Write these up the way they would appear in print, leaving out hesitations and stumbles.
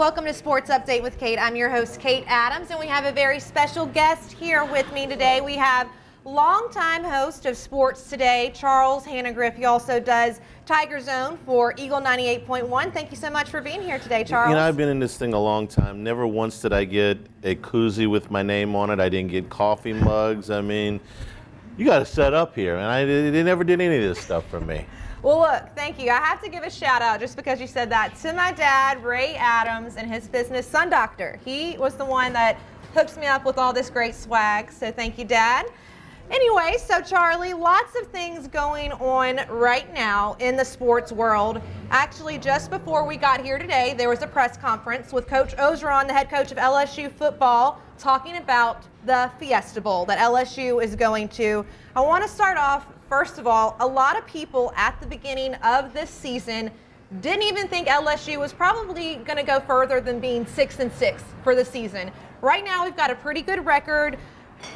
Welcome to Sports Update with Kate. I'm your host, Kate Adams, and we have a very special guest here with me today. We have longtime host of Sports Today, Charles Hannegriff. He also does Tiger Zone for Eagle 98.1. Thank you so much for being here today, Charles. You know, I've been in this thing a long time. Never once did I get a koozie with my name on it. I didn't get coffee mugs. I mean, you got to set up here, and they never did any of this stuff for me. Well, look, thank you. I have to give a shout out, just because you said that, to my dad, Ray Adams, and his business, Sun Doctor. He was the one that hooks me up with all this great swag, so thank you, Dad. Anyway, so Charlie, lots of things going on right now in the sports world. Actually, just before we got here today, there was a press conference with Coach Orgeron, the head coach of LSU football, talking about the Fiesta Bowl that LSU is going to. I want to start off, first of all, a lot of people at the beginning of this season didn't even think LSU was probably going to go further than being 6-6 for the season. Right now, we've got a pretty good record.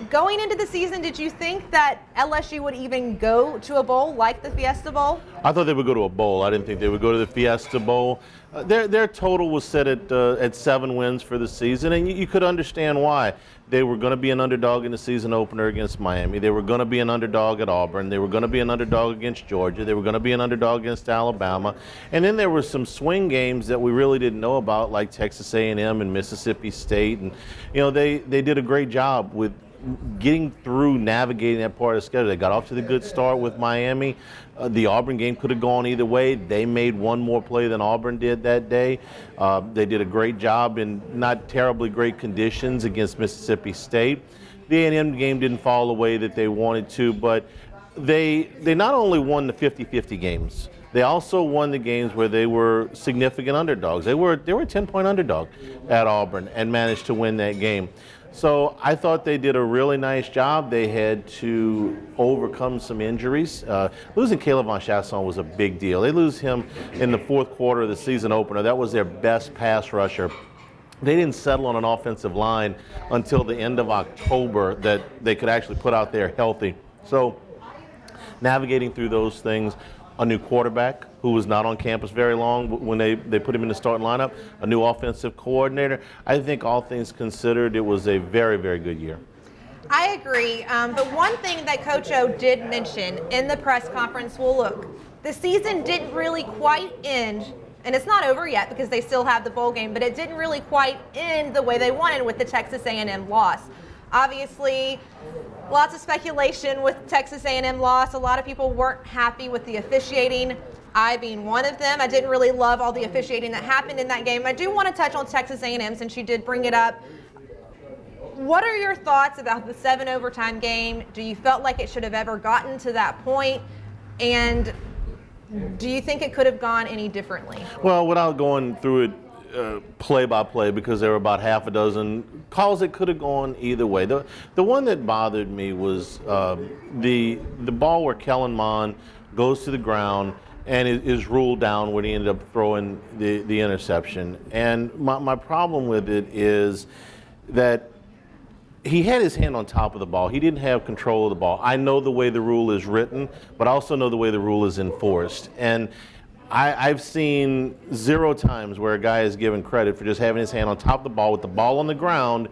Going into the season, did you think that LSU would even go to a bowl like the Fiesta Bowl? I thought they would go to a bowl. I didn't think they would go to the Fiesta Bowl. Their total was set at 7 wins for the season, and you could understand why. They were going to be an underdog in the season opener against Miami. They were going to be an underdog at Auburn. They were going to be an underdog against Georgia. They were going to be an underdog against Alabama. And then there were some swing games that we really didn't know about, like Texas A&M and Mississippi State. And, you know, they did a great job with getting through navigating that part of the schedule. They got off to the good start with Miami. The Auburn game could have gone either way. They made one more play than Auburn did that day. They did a great job in not terribly great conditions against Mississippi State. The A&M game didn't fall the way that they wanted to, but they not only won the 50-50 games, they also won the games where they were significant underdogs. They were a 10-point underdog at Auburn and managed to win that game. So I thought they did a really nice job. They had to overcome some injuries. Losing Caleb Von Chasson was a big deal. They lose him in the fourth quarter of the season opener. That was their best pass rusher. They didn't settle on an offensive line until the end of October that they could actually put out there healthy. So navigating through those things, a new quarterback who was not on campus very long when they put him in the starting lineup, a new offensive coordinator. I think all things considered, it was a very, very good year. I agree, but one thing that Coach O did mention in the press conference, well, look, the season didn't really quite end, and it's not over yet because they still have the bowl game, but it didn't really quite end the way they wanted with the Texas A&M loss. Obviously, lots of speculation with Texas A&M loss. A lot of people weren't happy with the officiating, I being one of them. I didn't really love all the officiating that happened in that game. I do want to touch on Texas A&M since you did bring it up. What are your thoughts about the 7 overtime game? Do you felt like it should have ever gotten to that point? And do you think it could have gone any differently? Well, without going through it play by play, because there were about half a dozen calls that could have gone either way. The one that bothered me was the ball where Kellen Mond goes to the ground and is ruled down when he ended up throwing the interception. And my problem with it is that he had his hand on top of the ball. He didn't have control of the ball. I know the way the rule is written, but I also know the way the rule is enforced. And I've seen 0 times where a guy is given credit for just having his hand on top of the ball with the ball on the ground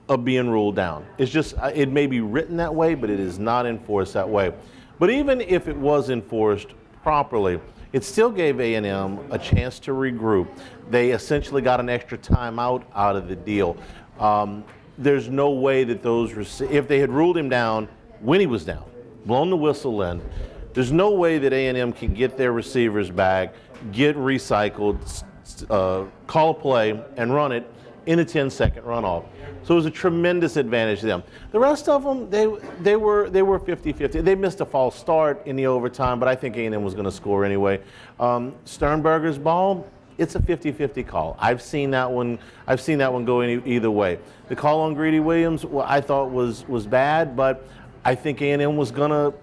of being ruled down. It's just, it may be written that way, but it is not enforced that way. But even if it was enforced properly, it still gave A&M a chance to regroup. They essentially got an extra timeout out of the deal. There's no way that if they had ruled him down when he was down, blown the whistle in, there's no way that A&M can get their receivers back, get recycled, call a play, and run it in a 10-second runoff. So it was a tremendous advantage to them. The rest of them, they were 50-50. They missed a false start in the overtime, but I think A&M was going to score anyway. Sternberger's ball, it's a 50-50 call. I've seen that one go either way. The call on Greedy Williams, well, I thought was bad, but I think A&M was gonna,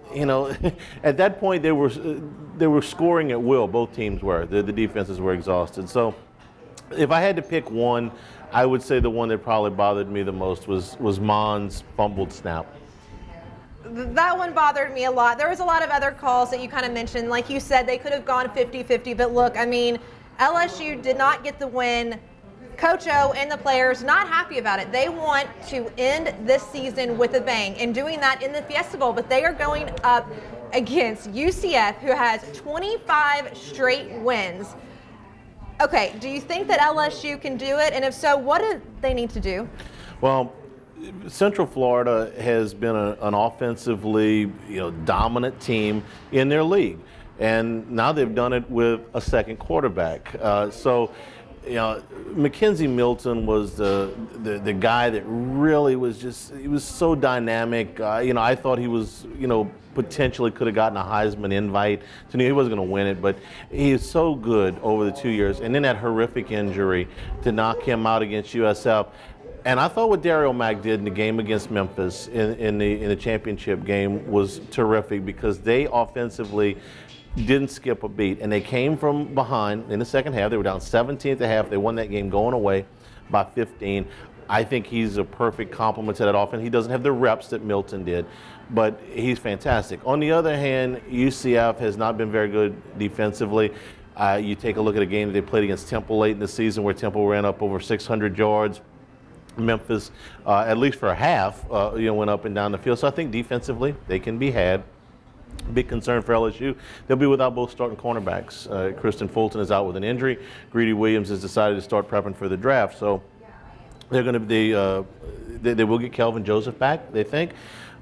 at that point they were scoring at will. Both teams were. The defenses were exhausted. So if I had to pick one, I would say the one that probably bothered me the most was Mond's fumbled snap. That one bothered me a lot. There was a lot of other calls that you kind of mentioned. Like you said, they could have gone 50-50. But look, I mean, LSU did not get the win Coach O and the players not happy about it. They want to end this season with a bang and doing that in the Fiesta Bowl, but they are going up against UCF, who has 25 straight wins. Okay, do you think that LSU can do it? And if so, what do they need to do? Well, Central Florida has been an offensively dominant team in their league, and now they've done it with a second quarterback. Mackenzie Milton was the guy that really was he was so dynamic. I thought he was, potentially could have gotten a Heisman invite. So he wasn't going to win it, but he is so good over the 2 years. And then that horrific injury to knock him out against USF. And I thought what Dario Mack did in the game against Memphis in the championship game was terrific, because they offensively didn't skip a beat, and they came from behind in the second half. They were down 17 at the half. They won that game going away by 15. I think he's a perfect complement to that offense. He doesn't have the reps that Milton did, but he's fantastic. On the other hand, UCF has not been very good defensively. You take a look at a game that they played against Temple late in the season, where Temple ran up over 600 yards. Memphis, at least for a half, went up and down the field. So I think defensively they can be had. Big concern for LSU. They'll be without both starting cornerbacks. Kristen Fulton is out with an injury. Greedy Williams has decided to start prepping for the draft. So they're going to be, they will get Kelvin Joseph back, they think.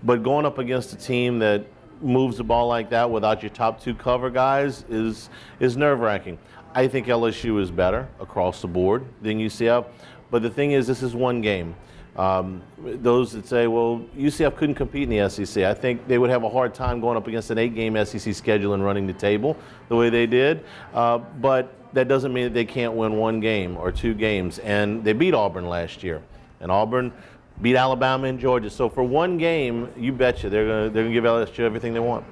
But going up against a team that moves the ball like that without your top two cover guys is nerve-wracking. I think LSU is better across the board than UCF. But the thing is, this is one game. Those that say, well, UCF couldn't compete in the SEC, I think they would have a hard time going up against an 8-game SEC schedule and running the table the way they did. But that doesn't mean that they can't win one game or two games. And they beat Auburn last year. And Auburn beat Alabama and Georgia. So for one game, you betcha they're gonna give LSU everything they want.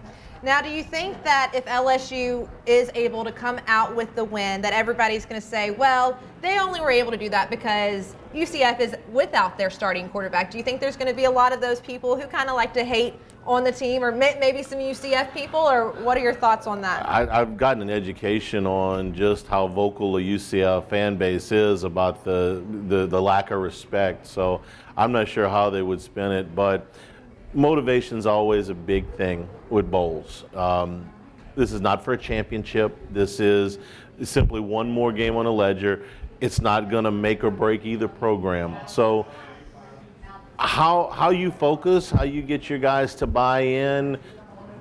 Now, do you think that if LSU is able to come out with the win, that everybody's going to say, well, they only were able to do that because UCF is without their starting quarterback? Do you think there's going to be a lot of those people who kind of like to hate on the team, or maybe some UCF people, or what are your thoughts on that? I've gotten an education on just how vocal the UCF fan base is about the lack of respect. So I'm not sure how they would spin it, but motivation is always a big thing with bowls. This is not for a championship. This is simply one more game on the ledger. It's not going to make or break either program. So how you focus, how you get your guys to buy in,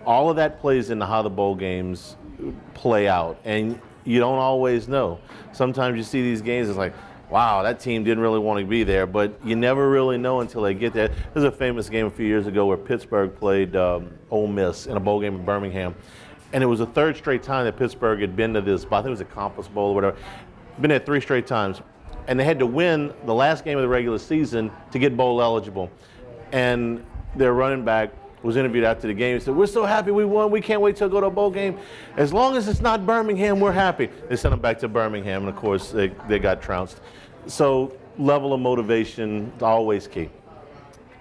all of that plays into how the bowl games play out. And you don't always know. Sometimes you see these games, it's like, wow, that team didn't really want to be there, but you never really know until they get there. There's a famous game a few years ago where Pittsburgh played Ole Miss in a bowl game in Birmingham, and it was the third straight time that Pittsburgh had been to this, I think it was a Compass Bowl or whatever, been there 3 straight times, and they had to win the last game of the regular season to get bowl eligible. And their running back was interviewed after the game. He said, "We're so happy we won. We can't wait to go to a bowl game. As long as it's not Birmingham, we're happy." They sent them back to Birmingham, and of course, they got trounced. So level of motivation is always key.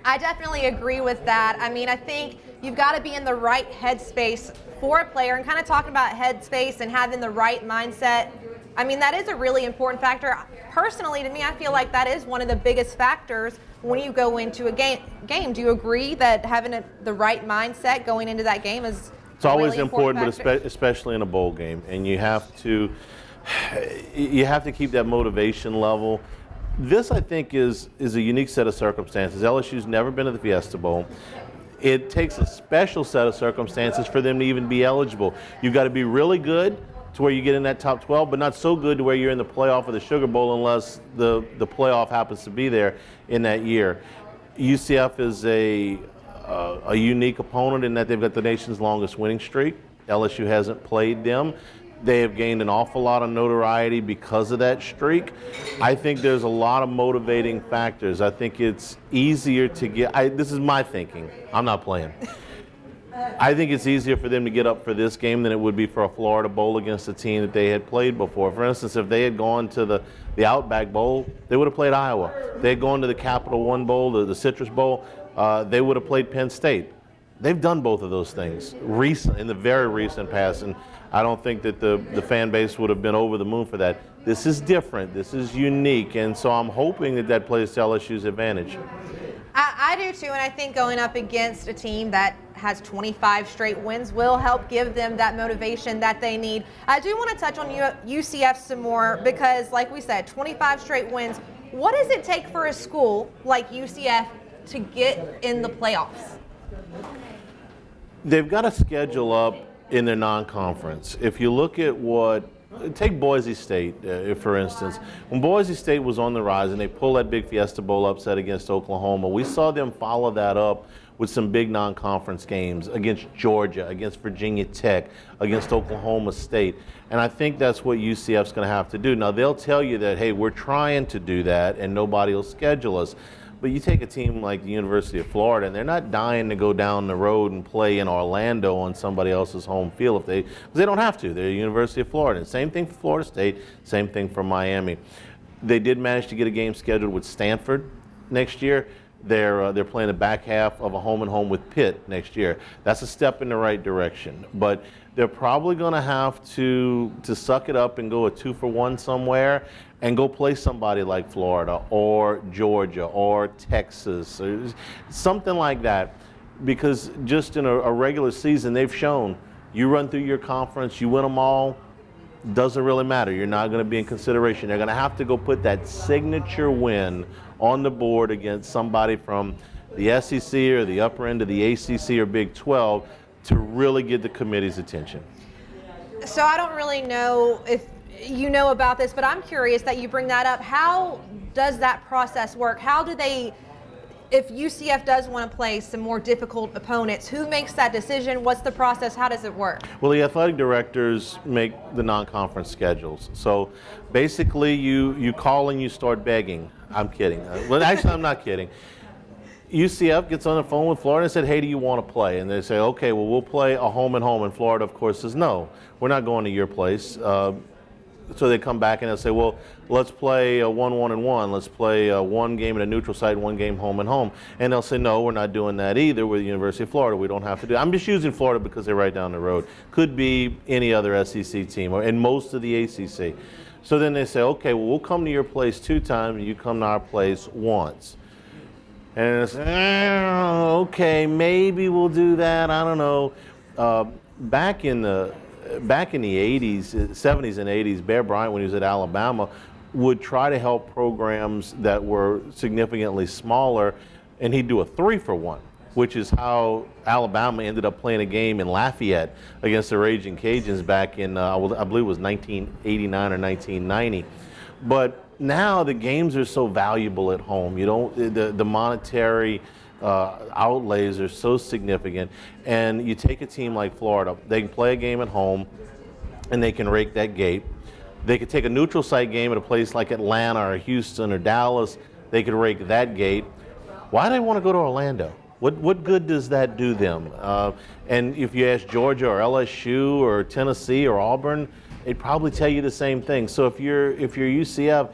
I definitely agree with that. I mean, I think you've got to be in the right headspace for a player, and kind of talking about headspace and having the right mindset. I mean, that is a really important factor. Personally, to me, I feel like that is one of the biggest factors when you go into a game. Do you agree that having the right mindset going into that game is It's always really important, factor? but especially in a bowl game, and you have to keep that motivation level. This, I think, is a unique set of circumstances. LSU's never been to the Fiesta Bowl. It takes a special set of circumstances for them to even be eligible. You've got to be really good to where you get in that top 12, but not so good to where you're in the playoff or the Sugar Bowl unless the playoff happens to be there in that year. UCF is a unique opponent in that they've got the nation's longest winning streak. LSU hasn't played them. They have gained an awful lot of notoriety because of that streak. I think there's a lot of motivating factors. I think it's easier to get, this is my thinking, I'm not playing. I think it's easier for them to get up for this game than it would be for a Florida Bowl against a team that they had played before. For instance, if they had gone to the Outback Bowl, they would have played Iowa. If they had gone to the Capital One Bowl, the Citrus Bowl, they would have played Penn State. They've done both of those things in the very recent past, and I don't think that the fan base would have been over the moon for that. This is different. This is unique. And so I'm hoping that that plays to LSU's advantage. I do too, and I think going up against a team that has 25 straight wins will help give them that motivation that they need. I do want to touch on UCF some more because, like we said, 25 straight wins. What does it take for a school like UCF to get in the playoffs? They've got a schedule up in their non-conference. If you look at take Boise State, for instance. When Boise State was on the rise and they pulled that big Fiesta Bowl upset against Oklahoma, we saw them follow that up with some big non-conference games against Georgia, against Virginia Tech, against Oklahoma State. And I think that's what UCF's going to have to do. Now, they'll tell you that, hey, we're trying to do that and nobody will schedule us. But you take a team like the University of Florida, and they're not dying to go down the road and play in Orlando on somebody else's home field because they don't have to. They're the University of Florida. And same thing for Florida State, same thing for Miami. They did manage to get a game scheduled with Stanford next year. They're playing the back half of a home-and-home with Pitt next year. That's a step in the right direction. But they're probably going to have to suck it up and go a 2-for-1 somewhere and go play somebody like Florida or Georgia or Texas or something like that. Because just in a regular season, they've shown you run through your conference, you win them all, doesn't really matter. You're not going to be in consideration. They're going to have to go put that signature win on the board against somebody from the SEC or the upper end of the ACC or Big 12 to really get the committee's attention. So I don't really know if you know about this, but I'm curious that you bring that up. How does that process work? How do they, if UCF does want to play some more difficult opponents, who makes that decision? What's the process? How does it work? Well, the athletic directors make the non-conference schedules. So basically you call and you start begging. I'm kidding. Well, actually, I'm not kidding. UCF gets on the phone with Florida and said, hey, do you want to play? And they say, okay, well, we'll play a home-and-home. And Florida, of course, says, no, we're not going to your place. So they come back and they'll say, well, let's play a 1-1-1. Let's play one game at a neutral site, one game home-and-home. And they'll say, no, we're not doing that either. We're the University of Florida. We don't have to do it. I'm just using Florida because they're right down the road. Could be any other SEC team or in most of the ACC. So then they say, okay, well, we'll come to your place 2 times and you come to our place once. And it's, okay, maybe we'll do that. I don't know. Back in the 80s, 70s and 80s, Bear Bryant, when he was at Alabama, would try to help programs that were significantly smaller, and he'd do a 3-for-1, which is how Alabama ended up playing a game in Lafayette against the Raging Cajuns back in, I believe it was 1989 or 1990. But now the games are so valuable at home. You don't, the monetary outlays are so significant. And you take a team like Florida, they can play a game at home and they can rake that gate. They could take a neutral site game at a place like Atlanta or Houston or Dallas. They could rake that gate. Why do they want to go to Orlando? What good does that do them? And if you ask Georgia or LSU or Tennessee or Auburn, they'd probably tell you the same thing. So if you're UCF,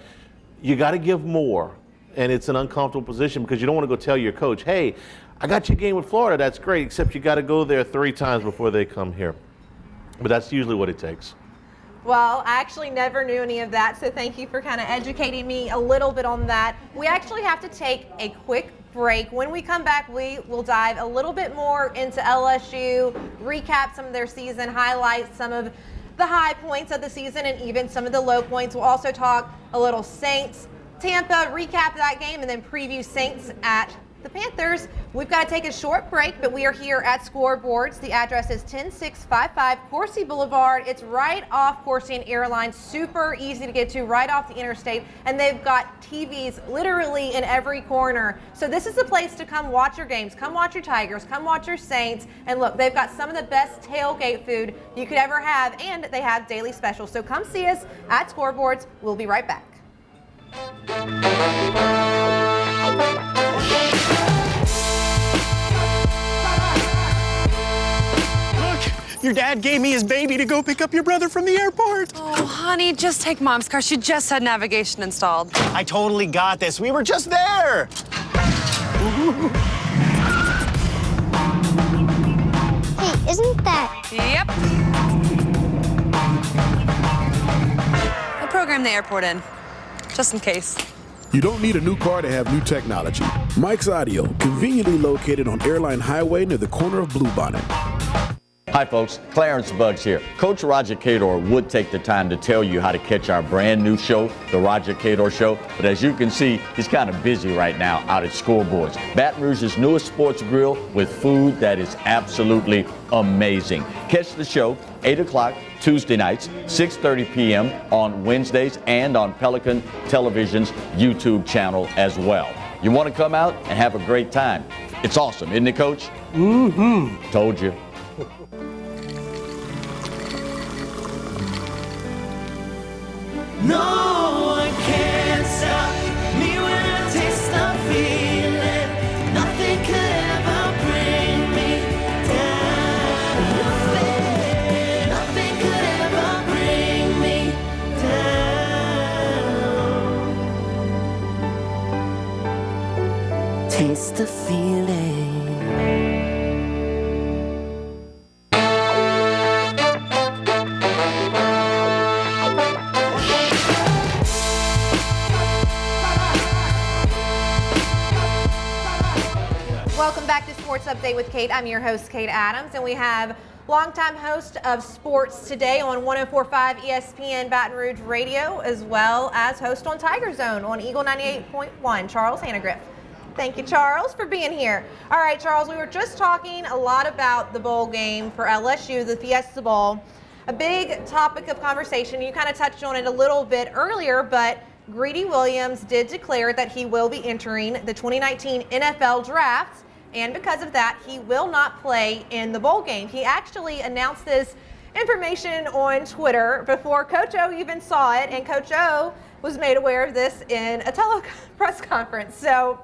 you got to give more, and it's an uncomfortable position because you don't want to go tell your coach, hey, I got you a game with Florida, that's great, except you got to go there 3 times before they come here. But that's usually what it takes. Well, I actually never knew any of that, so thank you for kind of educating me a little bit on that. We actually have to take a quick break. When we come back, we will dive a little bit more into LSU, recap some of their season, highlight some of the high points of the season and even some of the low points. We'll also talk a little Saints, Tampa, recap that game, and then preview Saints at the Panthers. We've got to take a short break, but we are here at Scoreboards. The address is 10655 Coursey Boulevard. It's right off Coursey and Airline, super easy to get to, right off the interstate, and they've got TVs literally in every corner. So this is the place to come watch your games, come watch your Tigers, come watch your Saints, and look, they've got some of the best tailgate food you could ever have, and they have daily specials. So come see us at Scoreboards. We'll be right back. Your dad gave me his baby to go pick up your brother from the airport. Oh, honey, just take Mom's car. She just had navigation installed. I totally got this. We were just there. Hey, isn't that... Yep. The program program the airport in, just in case. You don't need a new car to have new technology. Mike's Audio, conveniently located on Airline Highway near the corner of Bluebonnet. Hi folks, Clarence Buggs here. Coach Roger Cador would take the time to tell you how to catch our brand new show, The Roger Cador Show, but as you can see, he's kind of busy right now out at Scoreboards, Baton Rouge's newest sports grill with food that is absolutely amazing. Catch the show 8 o'clock Tuesday nights, 6:30 p.m. on Wednesdays and on Pelican Television's YouTube channel as well. You want to come out and have a great time. It's awesome, isn't it, Coach? Mm-hmm. Told you. No one can stop me when I taste the feeling. Nothing could ever bring me down. Nothing could ever bring me down. Taste the feeling. Welcome back to Sports Update with Kate. I'm your host, Kate Adams, and we have longtime host of Sports Today on 104.5 ESPN Baton Rouge Radio, as well as host on Tiger Zone on Eagle 98.1, Charles Hannegriff. Thank you, Charles, for being here. All right, Charles, we were just talking a lot about the bowl game for LSU, the Fiesta Bowl. A big topic of conversation. You kind of touched on it a little bit earlier, but Greedy Williams did declare that he will be entering the 2019 NFL Draft. And because of that, he will not play in the bowl game. He actually announced this information on Twitter before Coach O even saw it, and Coach O was made aware of this in a press conference. So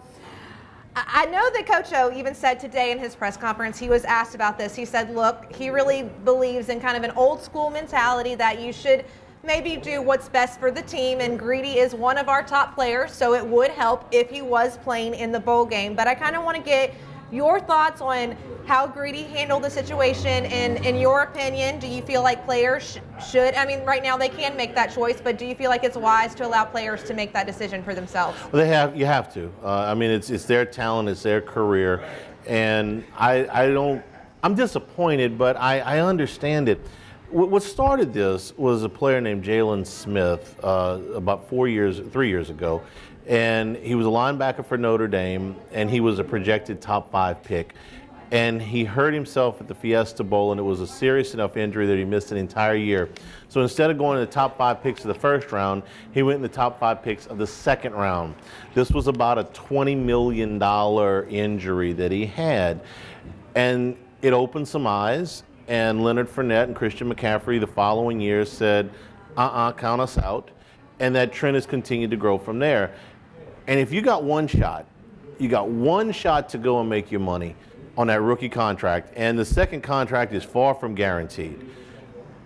I know that Coach O even said today in his press conference, he was asked about this. He said, look, he really believes in kind of an old school mentality that you should maybe do what's best for the team, and Greedy is one of our top players, so it would help if he was playing in the bowl game. But I kind of want to get your thoughts on how Greedy handled the situation, and in your opinion, do you feel like players should, I mean, right now they can make that choice, but do you feel like it's wise to allow players to make that decision for themselves? Well, you have to. I mean, it's their talent, it's their career, and I'm disappointed, but I understand it. What started this was a player named Jalen Smith about 3 years ago. And he was a linebacker for Notre Dame, and he was a projected top 5 pick. And he hurt himself at the Fiesta Bowl, and it was a serious enough injury that he missed an entire year. So instead of going in the top 5 picks of the first round, he went in the top 5 picks of the second round. This was about a $20 million injury that he had. And it opened some eyes, and Leonard Fournette and Christian McCaffrey the following year said, count us out. And that trend has continued to grow from there. And if you got one shot to go and make your money on that rookie contract, and the second contract is far from guaranteed.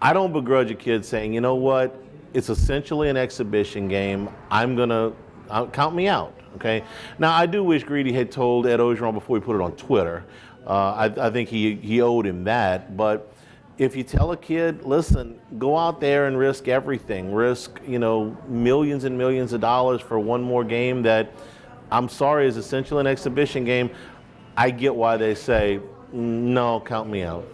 I don't begrudge a kid saying, you know what, it's essentially an exhibition game. Count me out, okay? Now, I do wish Greedy had told Ed Orgeron before he put it on Twitter. I think he owed him that, but if you tell a kid, listen, go out there and risk everything, risk, millions and millions of dollars for one more game that, I'm sorry, is essentially an exhibition game, I get why they say, no, count me out.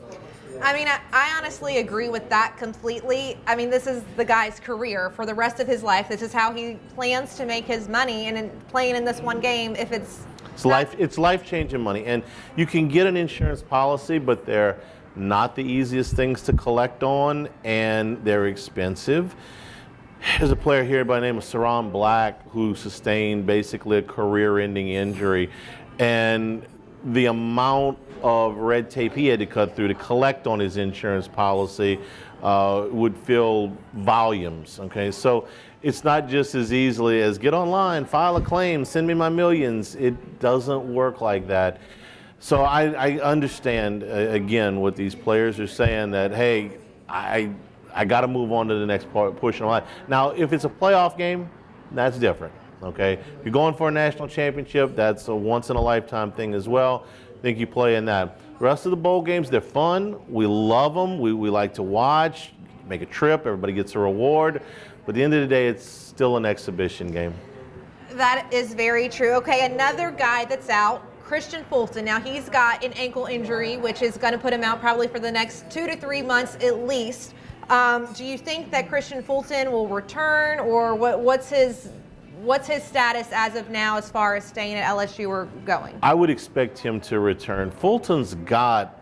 I mean, I honestly agree with that completely. I mean, this is the guy's career for the rest of his life. This is how he plans to make his money, and in playing in this one game, if it's life-changing money. And you can get an insurance policy, but they're not the easiest things to collect on, and they're expensive. There's a player here by the name of Saran Black who sustained basically a career-ending injury, and the amount of red tape he had to cut through to collect on his insurance policy would fill volumes, okay? So it's not just as easily as get online, file a claim, send me my millions. It doesn't work like that. So I understand, again, what these players are saying, that, hey, I got to move on to the next portion of life. Now, if it's a playoff game, that's different, okay? If you're going for a national championship, that's a once-in-a-lifetime thing as well. I think you play in that. The rest of the bowl games, they're fun. We love them. We like to watch. make a trip, everybody gets a reward. But at the end of the day, it's still an exhibition game. That is very true. Okay, another guy that's out, Christian Fulton. Now he's got an ankle injury, which is going to put him out probably for the next 2 to 3 months at least. Do you think that Christian Fulton will return, or what's his status as of now as far as staying at LSU or going? I would expect him to return. Fulton's got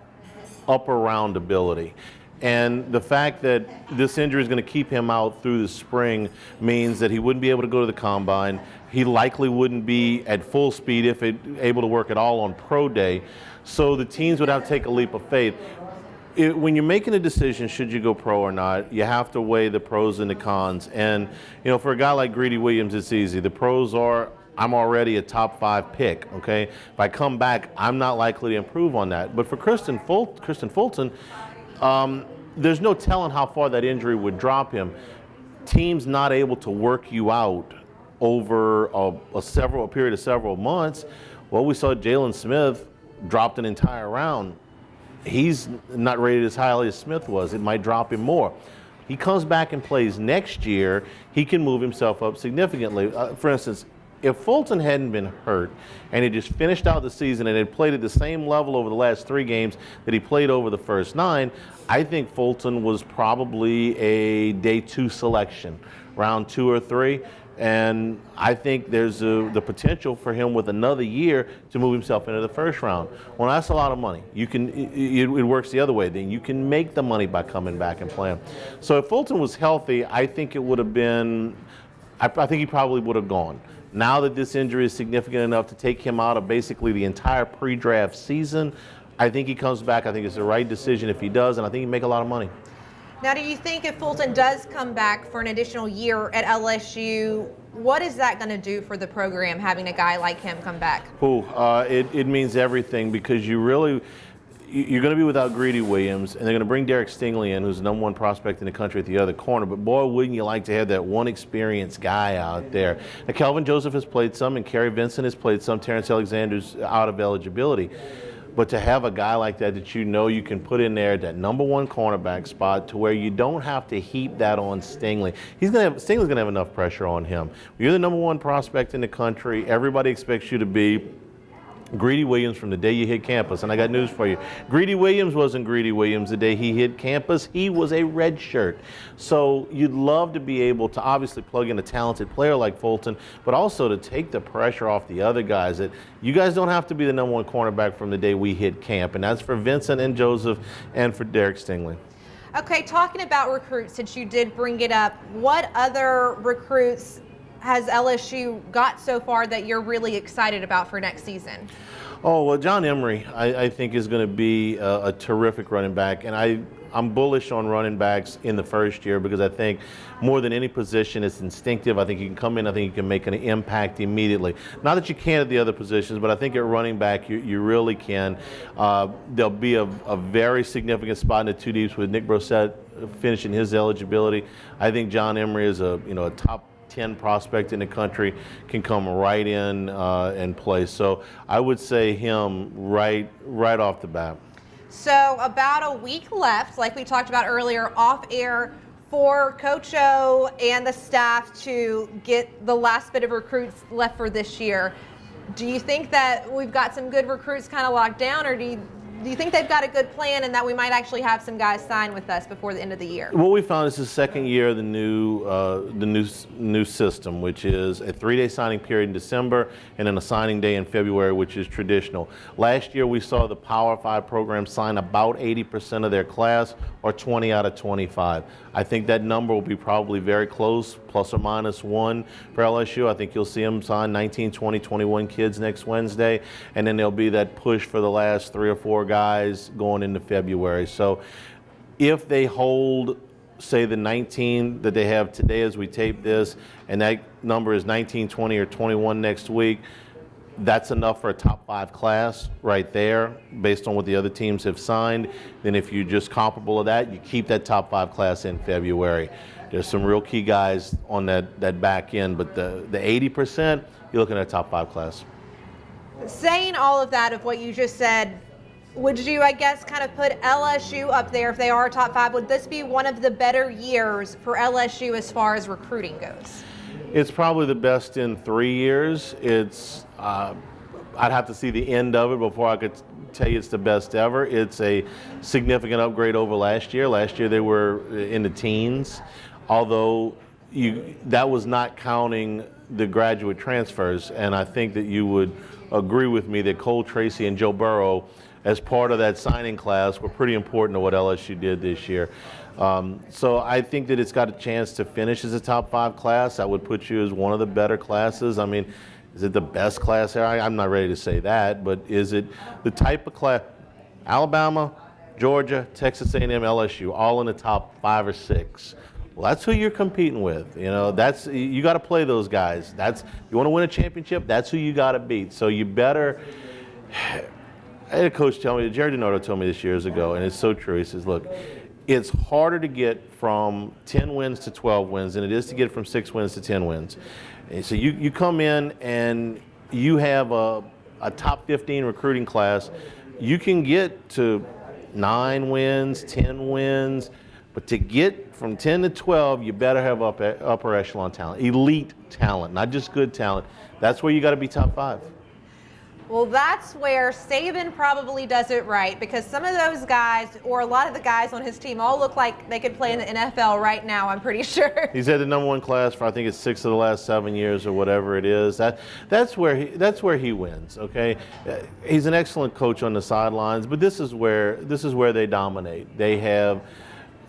upper round ability. And the fact that this injury is going to keep him out through the spring means that he wouldn't be able to go to the combine. He likely wouldn't be at full speed if able to work at all on pro day. So the teams would have to take a leap of faith. When you're making a decision, should you go pro or not, you have to weigh the pros and the cons. And, for a guy like Greedy Williams, it's easy. The pros are, I'm already a top 5 pick, okay? If I come back, I'm not likely to improve on that. But for Christian Fulton, there's no telling how far that injury would drop him. Teams not able to work you out over a period of several months. Well, we saw Jalen Smith dropped an entire round. He's not rated as highly as Smith was. It might drop him more. He comes back and plays next year, he can move himself up significantly. For instance, if Fulton hadn't been hurt and he just finished out the season and had played at the same level over the last 3 games that he played over the first 9, I think Fulton was probably a day 2 selection, round 2 or 3. And I think there's the potential for him with another year to move himself into the first round. Well, that's a lot of money. It works the other way. Then you can make the money by coming back and playing. So if Fulton was healthy, I think it would have been, I think he probably would have gone. Now that this injury is significant enough to take him out of basically the entire pre-draft season, I think he comes back. I think it's the right decision if he does, and I think he'd make a lot of money. Now, do you think if Fulton does come back for an additional year at LSU, what is that going to do for the program, having a guy like him come back? It means everything, because you're going to be without Greedy Williams, and they're going to bring Derek Stingley in, who's the #1 prospect in the country at the other corner. But boy, wouldn't you like to have that one experienced guy out there. Now, Kelvin Joseph has played some, and Kerry Vincent has played some. Terrence Alexander's out of eligibility. But to have a guy like that you can put in there, that #1 cornerback spot, to where you don't have to heap that on Stingley. Stingley's going to have enough pressure on him. You're the #1 prospect in the country. Everybody expects you to be Greedy Williams from the day you hit campus. And I got news for you. Greedy Williams wasn't Greedy Williams the day he hit campus. He was a red shirt. So you'd love to be able to obviously plug in a talented player like Fulton, but also to take the pressure off the other guys, that you guys don't have to be the #1 cornerback from the day we hit camp. And that's for Vincent and Joseph and for Derek Stingley. Okay, talking about recruits, since you did bring it up, what other recruits has LSU got so far that you're really excited about for next season? Oh, well, John Emery, I think, is going to be a terrific running back. And I'm bullish on running backs in the first year, because I think more than any position, it's instinctive. I think you can come in, I think you can make an impact immediately. Not that you can't at the other positions, but I think at running back you really can. There'll be a very significant spot in the 2 deeps with Nick Brossette finishing his eligibility. I think John Emery is a top 10 prospect in the country, can come right in and play. So I would say him right off the bat. So about a week left, like we talked about earlier off air, for Coach O and the staff to get the last bit of recruits left for this year. Do you think that we've got some good recruits kind of locked down, or do you think they've got a good plan and that we might actually have some guys sign with us before the end of the year? What we found is the second year of the new system, which is a 3-day signing period in December and then a signing day in February, which is traditional. Last year we saw the Power 5 program sign about 80% of their class, or 20 out of 25. I think that number will be probably very close, plus or minus 1 for LSU. I think you'll see them sign 19, 20, 21 kids next Wednesday, and then there'll be that push for the last 3 or 4 guys going into February. So if they hold, say, the 19 that they have today as we tape this, and that number is 19, 20, or 21 next week, that's enough for a top 5 class right there based on what the other teams have signed. Then if you're just comparable to that, you keep that top 5 class in February. There's some real key guys on that back end, but the 80%, you're looking at a top 5 class. Saying all of that of what you just said, Would you, I guess, kind of put LSU up there if they are top 5? Would this be one of the better years for LSU as far as recruiting goes? It's probably the best in 3 years. It's I'd have to see the end of it before I could tell you it's the best ever. It's a significant upgrade over last year. Last year they were in the teens, although that was not counting the graduate transfers. And I think that you would agree with me that Cole Tracy and Joe Burrow, as part of that signing class, were pretty important to what LSU did this year. So I think that it's got a chance to finish as a top 5 class. I would put you as one of the better classes. I mean, is it the best class here? I'm not ready to say that, but is it the type of class? Alabama, Georgia, Texas A&M, LSU, all in the top 5 or 6. Well, that's who you're competing with. You know, you got to play those guys. You want to win a championship, that's who you got to beat. So you better. I had a coach tell me, Jerry DiNardo told me this years ago, and it's so true. He says, look, it's harder to get from 10 wins to 12 wins than it is to get from 6 wins to 10 wins. And so you come in and you have a top 15 recruiting class. You can get to 9 wins, 10 wins, but to get from 10 to 12, you better have upper echelon talent, elite talent, not just good talent. That's where you got to be top 5. Well, that's where Saban probably does it right, because some of those guys, or a lot of the guys on his team, all look like they could play in the NFL right now, I'm pretty sure. He's had the #1 class for, I think it's 6 of the last 7 years or whatever it is. That's where he wins, okay? He's an excellent coach on the sidelines, but this is where they dominate. They have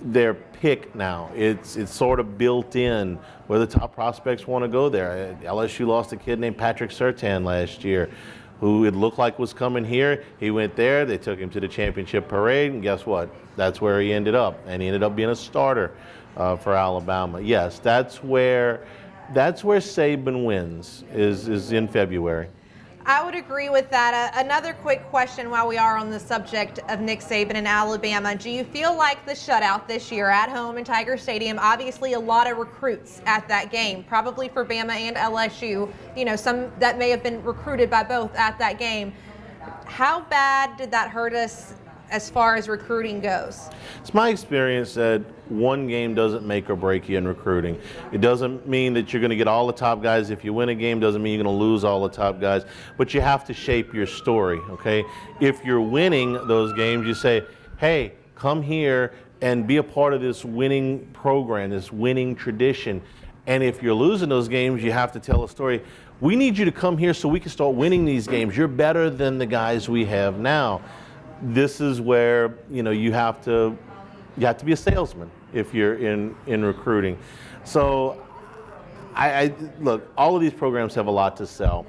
their pick now. It's sort of built in where the top prospects want to go there. LSU lost a kid named Patrick Surtain last year, who it looked like was coming here. He went there, they took him to the championship parade, and guess what? That's where he ended up, and he ended up being a starter for Alabama. Yes, that's where Saban wins, is in February. I would agree with that. Another quick question while we are on the subject of Nick Saban and Alabama. Do you feel like the shutout this year at home in Tiger Stadium, obviously a lot of recruits at that game, probably for Bama and LSU, you know, some that may have been recruited by both at that game. How bad did that hurt us as far as recruiting goes? It's my experience that one game doesn't make or break you in recruiting. It doesn't mean that you're going to get all the top guys. If you win a game, doesn't mean you're going to lose all the top guys. But you have to shape your story, okay? If you're winning those games, you say, hey, come here and be a part of this winning program, this winning tradition. And if you're losing those games, you have to tell a story. We need you to come here so we can start winning these games. You're better than the guys we have now. This is where, you know, you have to be a salesman if you're in recruiting. So I look, all of these programs have a lot to sell.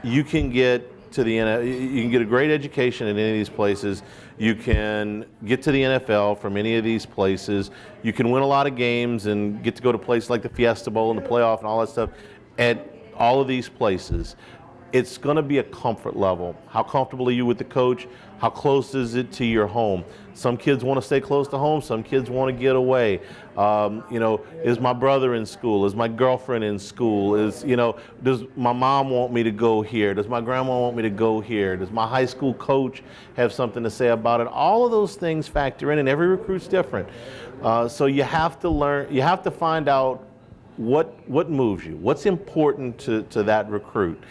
You can get to you can get a great education in any of these places. You can get to the NFL from any of these places. You can win a lot of games and get to go to places like the Fiesta Bowl and the playoff and all that stuff at all of these places. It's going to be a comfort level. How comfortable are you with the coach? How close is it to your home? Some kids want to stay close to home. Some kids want to get away. You know, is my brother in school? Is my girlfriend in school? Does my mom want me to go here? Does my grandma want me to go here? Does my high school coach have something to say about it? All of those things factor in, and every recruit's different. So you have to learn. You have to find out what moves you. What's important to that recruit.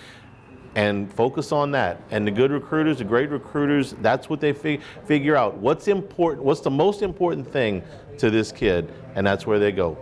And focus on that. And the good recruiters, the great recruiters, that's what they figure out. What's important? What's the most important thing to this kid? And that's where they go.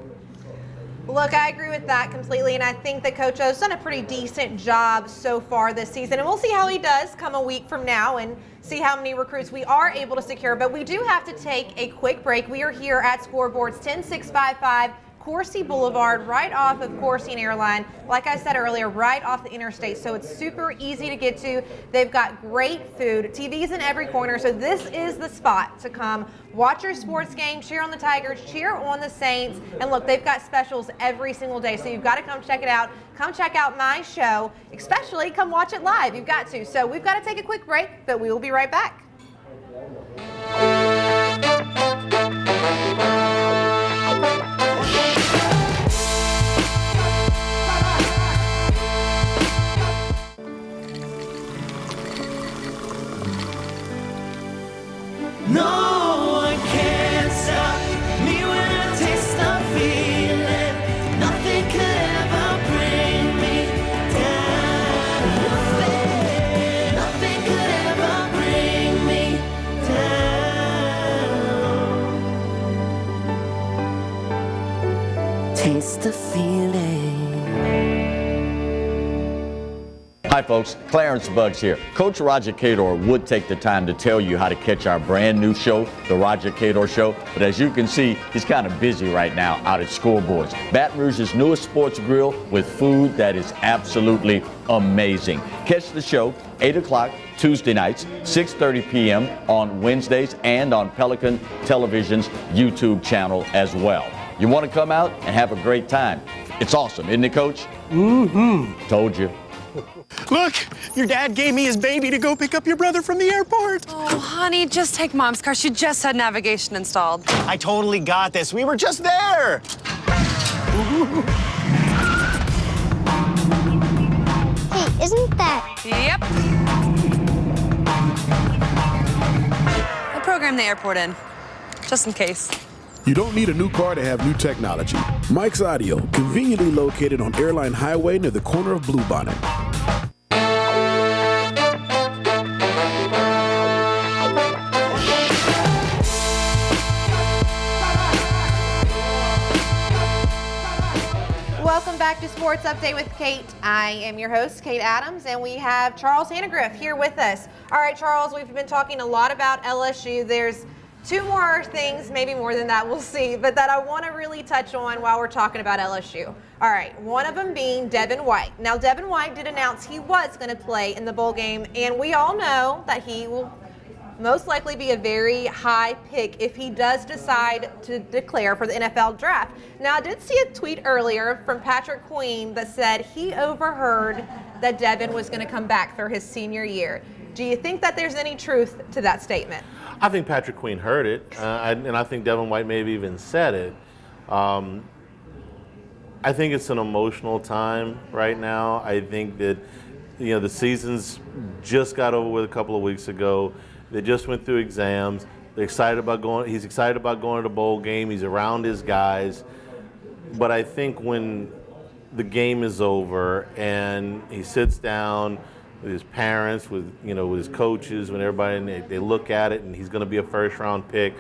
Look, I agree with that completely, and I think that Coach O's done a pretty decent job so far this season, and we'll see how he does come a week from now and see how many recruits we are able to secure. But we do have to take a quick break. We are here at Scoreboards 10655 Coursey Boulevard, right off of Coursey and Airline. Like I said earlier, right off the interstate, so it's super easy to get to. They've got great food, TVs in every corner, so this is the spot to come watch your sports game, cheer on the Tigers, cheer on the Saints, and look, they've got specials every single day, so you've got to come check it out. Come check out my show, especially come watch it live. You've got to. So we've got to take a quick break, but we will be right back. taste the feeling. Hi folks, Clarence Buggs here. Coach Roger Cador would take the time to tell you how to catch our brand new show, The Roger Cador Show, but as you can see, he's kind of busy right now out at scoreboards. Baton Rouge's newest sports grill with food that is absolutely amazing. Catch the show 8 o'clock Tuesday nights, 6:30 p.m. on Wednesdays, and on Pelican Television's YouTube channel as well. You want to come out and have a great time. It's awesome, isn't it, Coach? Mm-hmm. Told you. Look, your dad gave me his baby to go pick up your brother from the airport. Oh, honey, just take Mom's car. She just had navigation installed. I totally got this. We were just there. Hey, isn't that? Yep. I programmed the airport in, just in case. You don't need a new car to have new technology. Mike's Audio, conveniently located on Airline Highway near the corner of Bluebonnet. Welcome back to Sports Update with Kate. I am your host, Kate Adams, and we have Charles Hannegriff here with us. All right, Charles, we've been talking a lot about LSU. There's two more things, maybe more than that, we'll see, but that I want to really touch on while we're talking about LSU. All right, one of them being Devin White. Now, Devin White did announce he was going to play in the bowl game, and we all know that he will most likely be a very high pick if he does decide to declare for the NFL draft. Now, I did see a tweet earlier from Patrick Queen that said he overheard that Devin was going to come back for his senior year. Do you think that there's any truth to that statement? I think Patrick Queen heard it, and I think Devin White maybe even said it. I think it's an emotional time right now. I think that, the season's just got over with a couple of weeks ago. They just went through exams. They're excited about going. He's excited about going to the bowl game. He's around his guys. But I think when the game is over and he sits down with his parents, with his coaches, when everybody, and they look at it, and he's going to be a first-round pick,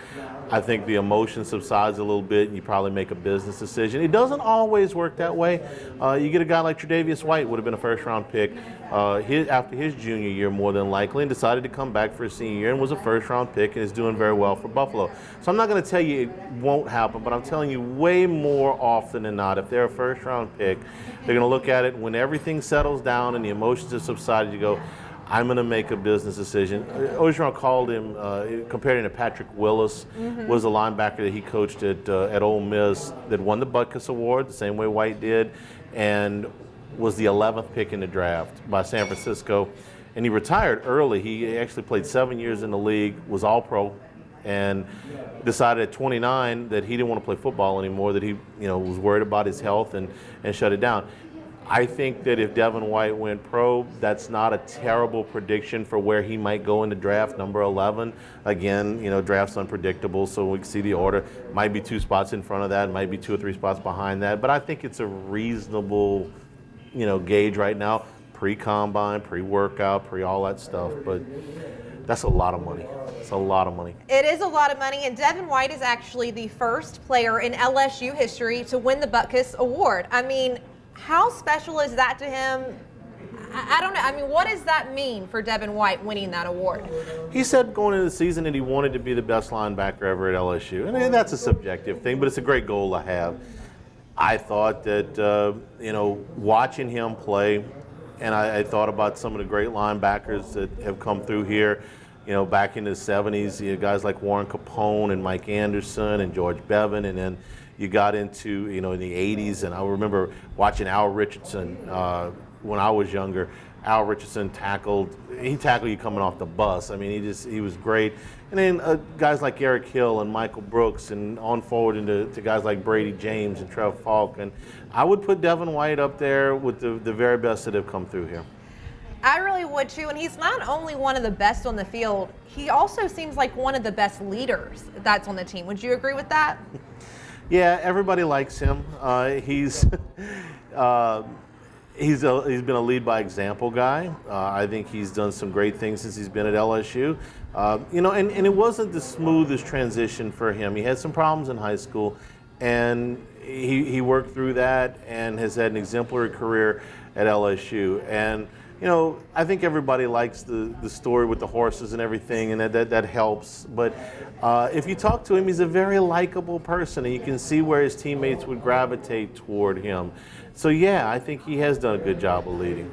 I think the emotion subsides a little bit, and you probably make a business decision. It doesn't always work that way. You get a guy like Tre'Davious White, would have been a first-round pick after his junior year, more than likely, and decided to come back for his senior year and was a first-round pick and is doing very well for Buffalo. So I'm not going to tell you it won't happen, but I'm telling you way more often than not, if they're a first-round pick, they're going to look at it when everything settles down and the emotions have subsided. You go, I'm going to make a business decision. Orgeron called him, compared him to Patrick Willis, was a linebacker that he coached at Ole Miss that won the Butkus Award, the same way White did, and was the 11th pick in the draft by San Francisco. And he retired early. He actually played 7 years in the league, was All-Pro, and decided at 29 that he didn't want to play football anymore, that he was worried about his health and shut it down. I think that if Devin White went pro, that's not a terrible prediction for where he might go in the draft, number 11. Again, draft's unpredictable, so we can see the order. Might be 2 spots in front of that, might be 2 or 3 spots behind that. But I think it's a reasonable, gauge right now, pre-combine, pre-workout, pre-all that stuff. But that's a lot of money. It's a lot of money. It is a lot of money, and Devin White is actually the first player in LSU history to win the Butkus Award. I mean, how special is that to him? I don't know. I mean, what does that mean for Devin White winning that award? He said going into the season that he wanted to be the best linebacker ever at LSU. And that's a subjective thing, but it's a great goal to have. I thought that, watching him play, and I thought about some of the great linebackers that have come through here, back in the 70s, guys like Warren Capone and Mike Anderson and George Bevan, and then you got into, in the 80s, and I remember watching Al Richardson when I was younger. Al Richardson tackled you coming off the bus. I mean, he was great. And then guys like Eric Hill and Michael Brooks, and on forward into guys like Brady James and Trev Falk. And I would put Devin White up there with the very best that have come through here. I really would too, and he's not only one of the best on the field, he also seems like one of the best leaders that's on the team. Would you agree with that? Yeah, everybody likes him. He's been a lead by example guy. I think he's done some great things since he's been at LSU. And it wasn't the smoothest transition for him. He had some problems in high school, and he worked through that and has had an exemplary career at LSU. And you know, I think everybody likes the story with the horses and everything, and that helps. But if you talk to him, he's a very likable person, and you can see where his teammates would gravitate toward him. So yeah, I think he has done a good job of leading.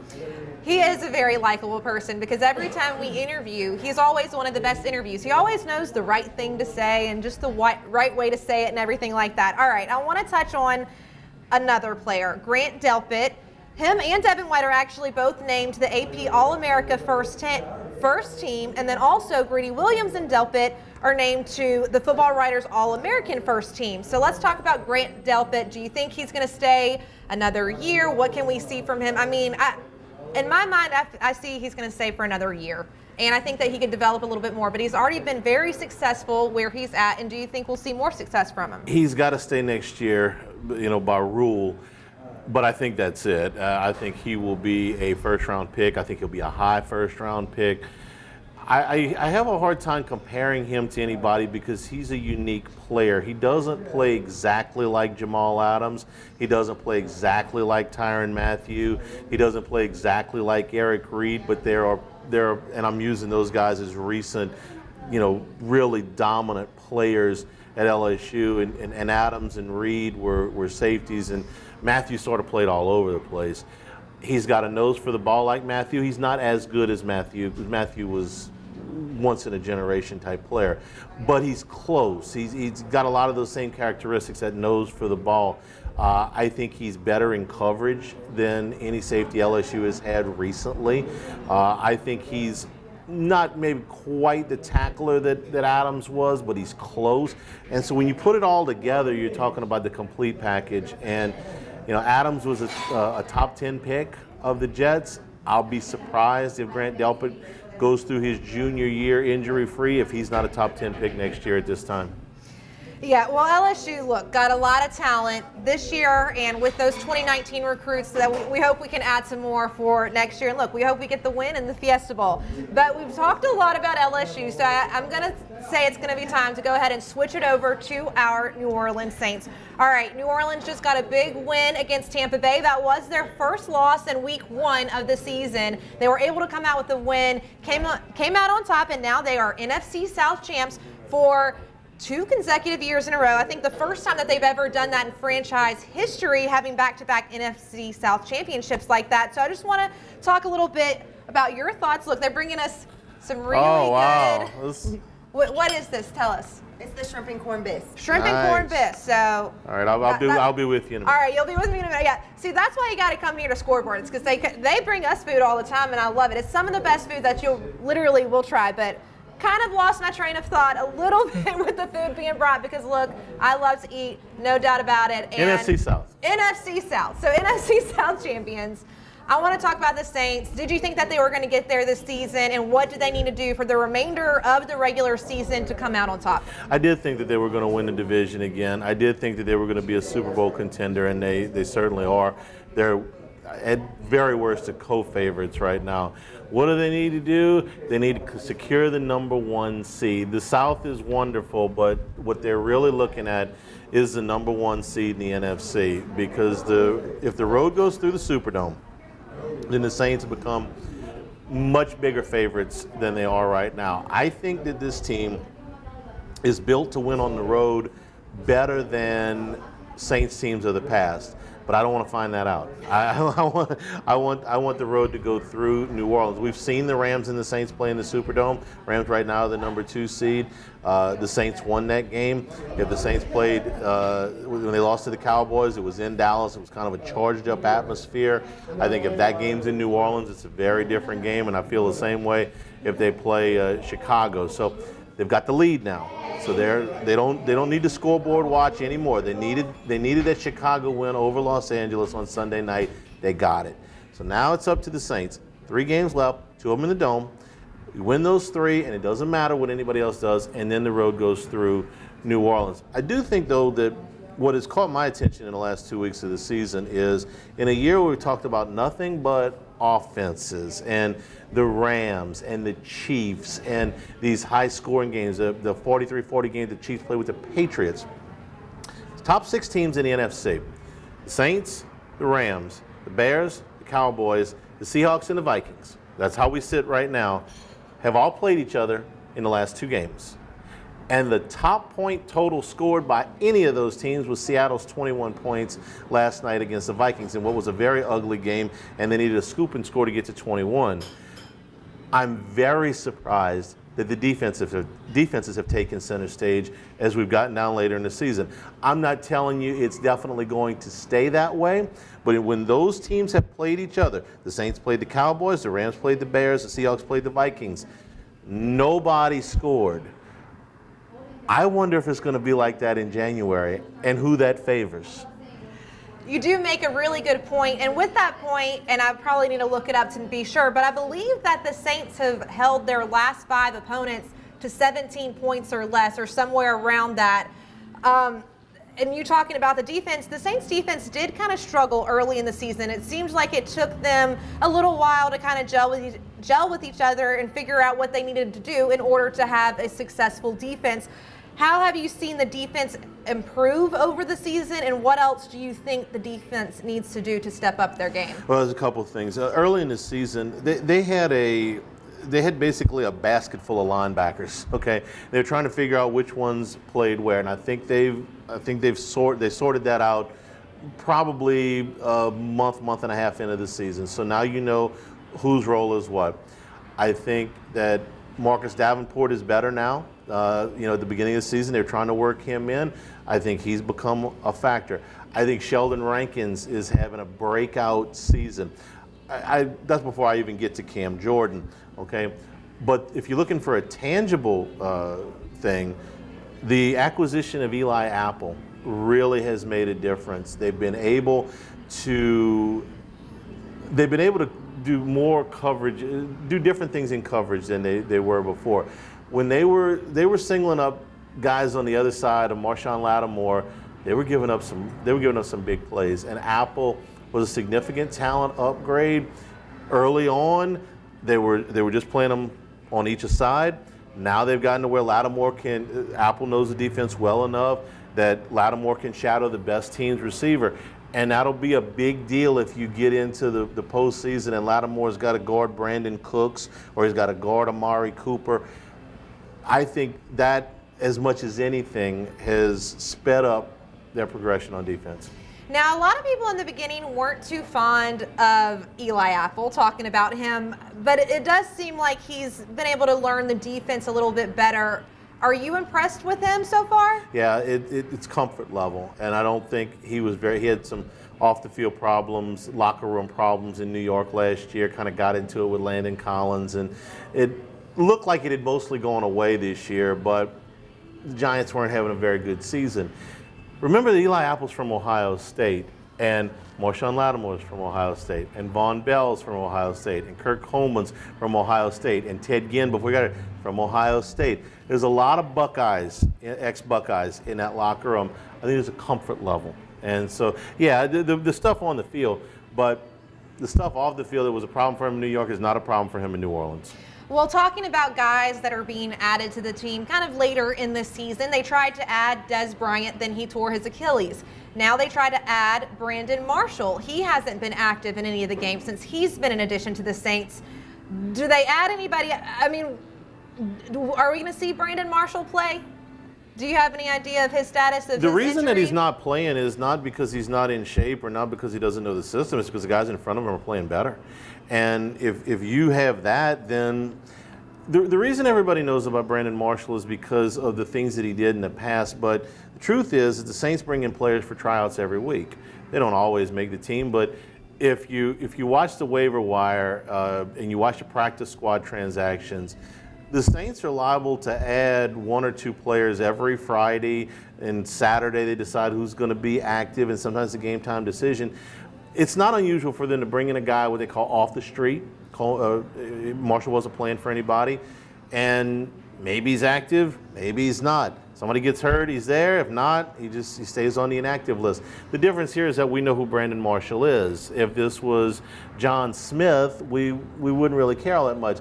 He is a very likable person because every time we interview, he's always one of the best interviews. He always knows the right thing to say and just the right way to say it and everything like that. All right, I want to touch on another player, Grant Delpit. Him and Devin White are actually both named to the AP All-America first team, and then also Greedy Williams and Delpit are named to the Football Writers All-American first team. So let's talk about Grant Delpit. Do you think he's going to stay another year? What can we see from him? I mean, in my mind, I see he's going to stay for another year. And I think that he could develop a little bit more, but he's already been very successful where he's at. And do you think we'll see more success from him? He's got to stay next year, you know, by rule. But I think that's it. I think he will be a first-round pick. I think he'll be a high first-round pick. I have a hard time comparing him to anybody because he's a unique player. He doesn't play exactly like Jamal Adams. He doesn't play exactly like Tyrann Mathieu. He doesn't play exactly like Eric Reed. But there are, and I'm using those guys as recent, you know, really dominant players at LSU. And Adams and Reed were safeties, and Mathieu sort of played all over the place. He's got a nose for the ball like Mathieu. He's not as good as Mathieu because Mathieu was once in a generation type player, but he's close. He's got a lot of those same characteristics, that nose for the ball. I think he's better in coverage than any safety LSU has had recently. I think he's not maybe quite the tackler that Adams was, but he's close. And so when you put it all together, you're talking about the complete package. And you know, Adams was a top 10 pick of the Jets. I'll be surprised if Grant Delpit goes through his junior year injury-free if he's not a top 10 pick next year at this time. Yeah, well, LSU, look, got a lot of talent this year, and with those 2019 recruits, that we hope we can add some more for next year. And look, we hope we get the win in the Fiesta Bowl. But we've talked a lot about LSU, so I'm going to say it's going to be time to go ahead and switch it over to our New Orleans Saints. All right, New Orleans just got a big win against Tampa Bay. That was their first loss in week 1 of the season. They were able to come out with a win, came out on top, and now they are NFC South champs for 2 consecutive years in a row. I think the first time that they've ever done that in franchise history, having back-to-back NFC South championships like that. So I just want to talk a little bit about your thoughts. Look, they're bringing us some really good. What is this? Tell us. It's the shrimp and corn bis. Shrimp and corn bis. So. All right, I'll be with you in a minute. All right, you'll be with me in a minute. Yeah. See, that's why you got to come here to Scoreboard. It's because they bring us food all the time, and I love it. It's some of the best food that you literally will try, but. Kind of lost my train of thought a little bit with the food being brought because, look, I love to eat, no doubt about it. And NFC South. NFC South. So NFC South champions. I want to talk about the Saints. Did you think that they were going to get there this season, and what do they need to do for the remainder of the regular season to come out on top? I did think that they were going to win the division again. I did think that they were going to be a Super Bowl contender, and they certainly are. They're at very worst the co-favorites right now. What do they need to do? They need to secure the #1 seed. The South is wonderful, but what they're really looking at is the #1 seed in the NFC, because if the road goes through the Superdome, then the Saints become much bigger favorites than they are right now. I think that this team is built to win on the road better than Saints teams of the past. But I don't want to find that out. I want the road to go through New Orleans. We've seen the Rams and the Saints play in the Superdome. Rams right now are the #2 seed. The Saints won that game. If the Saints played when they lost to the Cowboys, it was in Dallas. It was kind of a charged up atmosphere. I think if that game's in New Orleans, it's a very different game, and I feel the same way if they play Chicago. So they've got the lead now. So they don't need to scoreboard watch anymore. They needed that Chicago win over Los Angeles on Sunday night. They got it. So now it's up to the Saints. 3 games left, 2 of them in the Dome. You win those 3, and it doesn't matter what anybody else does, and then the road goes through New Orleans. I do think, though, that what has caught my attention in the last 2 weeks of the season is in a year where we talked about nothing but offenses and the Rams and the Chiefs and these high-scoring games, the 43-40 game the Chiefs played with the Patriots. Top 6 teams in the NFC: the Saints, the Rams, the Bears, the Cowboys, the Seahawks, and the Vikings. That's how we sit right now. Have all played each other in the last 2 games. And the top point total scored by any of those teams was Seattle's 21 points last night against the Vikings in what was a very ugly game, and they needed a scoop and score to get to 21. I'm very surprised that the defenses have taken center stage as we've gotten down later in the season. I'm not telling you it's definitely going to stay that way, but when those teams have played each other, the Saints played the Cowboys, the Rams played the Bears, the Seahawks played the Vikings, nobody scored. I wonder if it's going to be like that in January and who that favors. You do make a really good point, and with that point, and I probably need to look it up to be sure, but I believe that the Saints have held their last 5 opponents to 17 points or less, or somewhere around that. And you talking about the defense, the Saints defense did kind of struggle early in the season. It seems like it took them a little while to kind of gel with each other and figure out what they needed to do in order to have a successful defense. How have you seen the defense improve over the season, and what else do you think the defense needs to do to step up their game? Well, there's a couple of things. Early in the season, they had basically a basket full of linebackers. Okay, they're trying to figure out which ones played where, and I think they sorted that out probably a month and a half into the season. So now you know whose role is what. I think that Marcus Davenport is better now. At the beginning of the season, they're trying to work him in. I think he's become a factor. I think Sheldon Rankins is having a breakout season. That's before I even get to Cam Jordan, okay? But if you're looking for a tangible thing, the acquisition of Eli Apple really has made a difference. They've been able to do more coverage, do different things in coverage than they were before. When they were singling up guys on the other side of Marshawn Lattimore, they were giving up some big plays. And Apple was a significant talent upgrade. Early on, they were just playing them on each side. Now they've gotten to where Apple knows the defense well enough that Lattimore can shadow the best team's receiver. And that'll be a big deal if you get into the postseason and Lattimore's got to guard Brandon Cooks or he's got to guard Amari Cooper. I think that, as much as anything, has sped up their progression on defense. Now, a lot of people in the beginning weren't too fond of Eli Apple, talking about him, but it does seem like he's been able to learn the defense a little bit better. Are you impressed with him so far? Yeah, it's comfort level, and I don't think he had some off-the-field problems, locker room problems in New York last year, kind of got into it with Landon Collins, and it looked like it had mostly gone away this year, but the Giants weren't having a very good season. Remember that Eli Apple's from Ohio State, and Marshawn Lattimore's from Ohio State, and Von Bell's from Ohio State, and Kirk Coleman's from Ohio State, and Ted Ginn, before we got it, from Ohio State. There's a lot of Buckeyes, ex-Buckeyes, in that locker room. I think there's a comfort level. And so, yeah, the stuff on the field, but the stuff off the field that was a problem for him in New York is not a problem for him in New Orleans. Well, talking about guys that are being added to the team kind of later in the season, they tried to add Des Bryant, then he tore his Achilles. Now they try to add Brandon Marshall. He hasn't been active in any of the games since he's been an addition to the Saints. Do they add anybody? I mean, are we going to see Brandon Marshall play? Do you have any idea of his status of the his reason injury? that he's not playing is not because he's not in shape or not because he doesn't know the system. It's because the guys in front of him are playing better. And if you have that, then the reason everybody knows about Brandon Marshall is because of the things that he did in the past. But the truth is that the Saints bring in players for tryouts every week. They don't always make the team, but if you watch the waiver wire and you watch the practice squad transactions, the Saints are liable to add 1 or 2 players every Friday, and Saturday they decide who's going to be active, and sometimes it's a game time decision. It's not unusual for them to bring in a guy what they call off the street. Marshall wasn't playing for anybody, and maybe he's active, maybe he's not. Somebody gets hurt, he's there. If not, he stays on the inactive list. The difference here is that we know who Brandon Marshall is. If this was John Smith, we wouldn't really care all that much.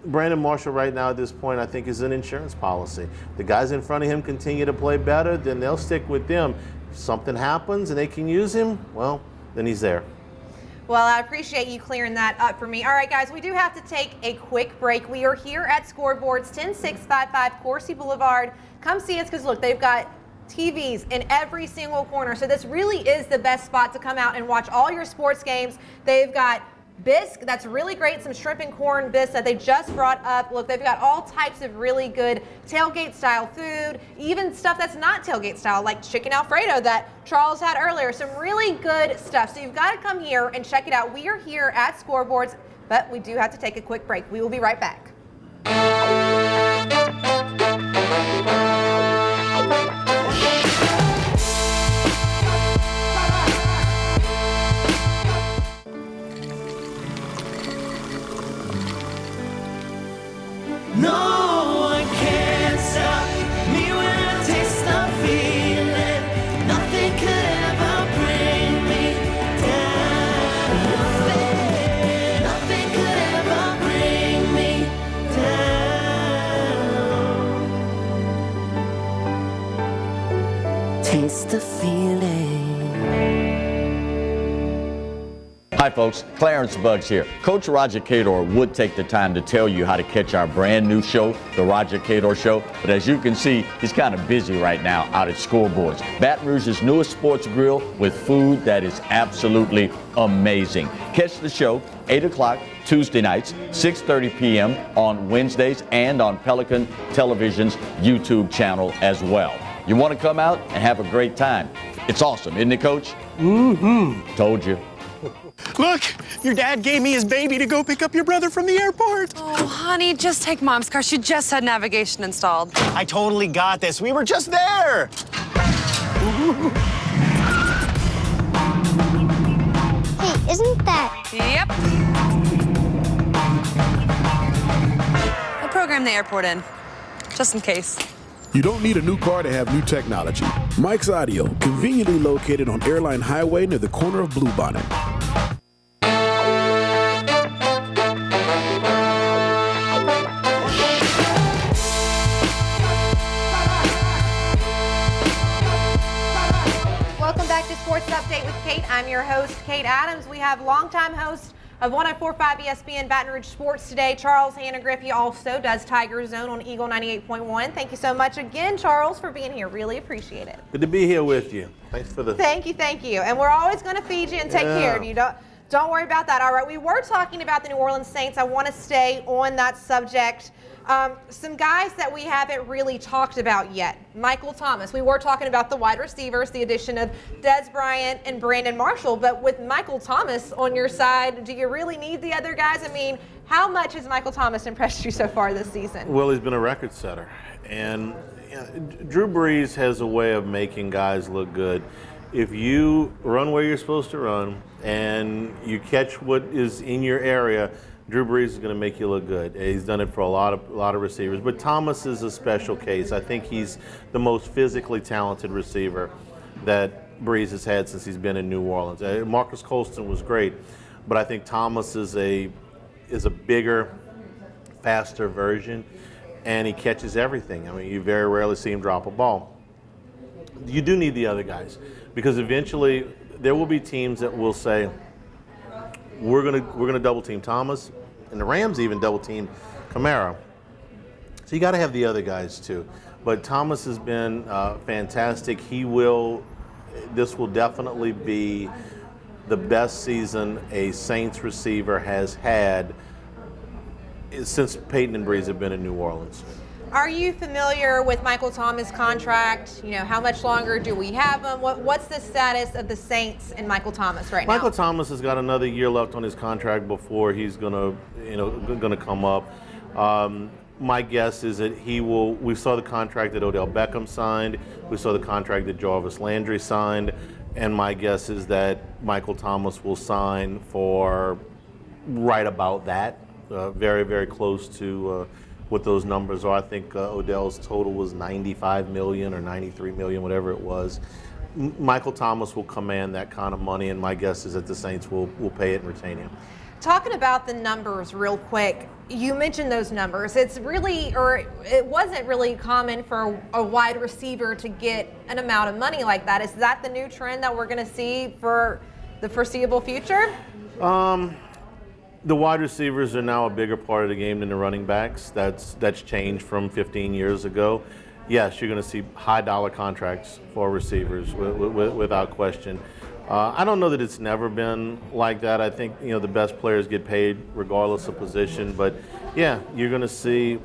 Brandon Marshall right now at this point, I think, is an insurance policy. The guys in front of him continue to play better, then they'll stick with them. If something happens and they can use him, well, then he's there. Well, I appreciate you clearing that up for me. All right, guys, we do have to take a quick break. We are here at Scoreboards, 10655 Coursey Boulevard. Come see us because, look, they've got TVs in every single corner. So this really is the best spot to come out and watch all your sports games. They've got bisque that's really great, some shrimp and corn bisque that they just brought up. Look, they've got all types of really good tailgate style food, even stuff that's not tailgate style like chicken Alfredo that Charles had earlier. Some really good stuff. So you've got to come here and check it out. We are here at Scoreboards, but we do have to take a quick break. We will be right back. No one can stop me when I taste the feeling. Nothing could ever bring me down. Nothing could ever bring me down. Taste the feeling. Hi folks, Clarence Buggs here. Coach Roger Cador would take the time to tell you how to catch our brand new show, The Roger Cador Show, but as you can see, he's kind of busy right now out at Scoreboards, Baton Rouge's newest sports grill with food that is absolutely amazing. Catch the show 8 o'clock Tuesday nights, 6:30 p.m. on Wednesdays and on Pelican Television's YouTube channel as well. You want to come out and have a great time. It's awesome, isn't it, Coach? Mm-hmm. Told you. Look, your dad gave me his baby to go pick up your brother from the airport. Oh, honey, just take Mom's car. She just had navigation installed. I totally got this. We were just there. Hey, isn't that... Yep. I programmed the airport in, just in case. You don't need a new car to have new technology. Mike's Audio, conveniently located on Airline Highway near the corner of Bluebonnet. Welcome back to Sports Update with Kate. I'm your host, Kate Adams. We have longtime host of 104.5 ESPN Baton Rouge Sports today, Charles Hannegriff. He also does Tiger Zone on Eagle 98.1. Thank you so much again, Charles, for being here. Really appreciate it. Good to be here with you. Thanks for the... Thank you. And we're always going to feed you and take care of you. Don't worry about that. All right, we were talking about the New Orleans Saints. I want to stay on that subject. Some guys that we haven't really talked about yet. Michael Thomas. We were talking about the wide receivers, the addition of Dez Bryant and Brandon Marshall. But with Michael Thomas on your side, do you really need the other guys? I mean, how much has Michael Thomas impressed you so far this season? Well, he's been a record setter. And Drew Brees has a way of making guys look good. If you run where you're supposed to run and you catch what is in your area, Drew Brees is going to make you look good. He's done it for a lot of receivers, but Thomas is a special case. I think he's the most physically talented receiver that Brees has had since he's been in New Orleans. Marcus Colston was great, but I think Thomas is a bigger, faster version, and he catches everything. I mean, you very rarely see him drop a ball. You do need the other guys because eventually there will be teams that will say, we're gonna double team Thomas, and the Rams even double team Kamara. So you got to have the other guys too. But Thomas has been fantastic. This will definitely be the best season a Saints receiver has had since Peyton and Brees have been in New Orleans. Are you familiar with Michael Thomas' contract? You know, how much longer do we have him? What's the status of the Saints and Michael Thomas right now? Michael Thomas has got another year left on his contract before he's gonna come up. My guess is that he will. We saw the contract that Odell Beckham signed. We saw the contract that Jarvis Landry signed, and my guess is that Michael Thomas will sign for right about that, very, very close to what those numbers are. I think Odell's total was $95 million or $93 million, whatever it was. Michael Thomas will command that kind of money, and my guess is that the Saints will pay it and retain him. Talking about the numbers real quick, you mentioned those numbers. It's really, or it wasn't really common for a wide receiver to get an amount of money like that. Is that the new trend that we're going to see for the foreseeable future? The wide receivers are now a bigger part of the game than the running backs. That's changed from 15 years ago. Yes, you're going to see high dollar contracts for receivers without question. I don't know that it's never been like that. I think the best players get paid regardless of position. But yeah, you're going to see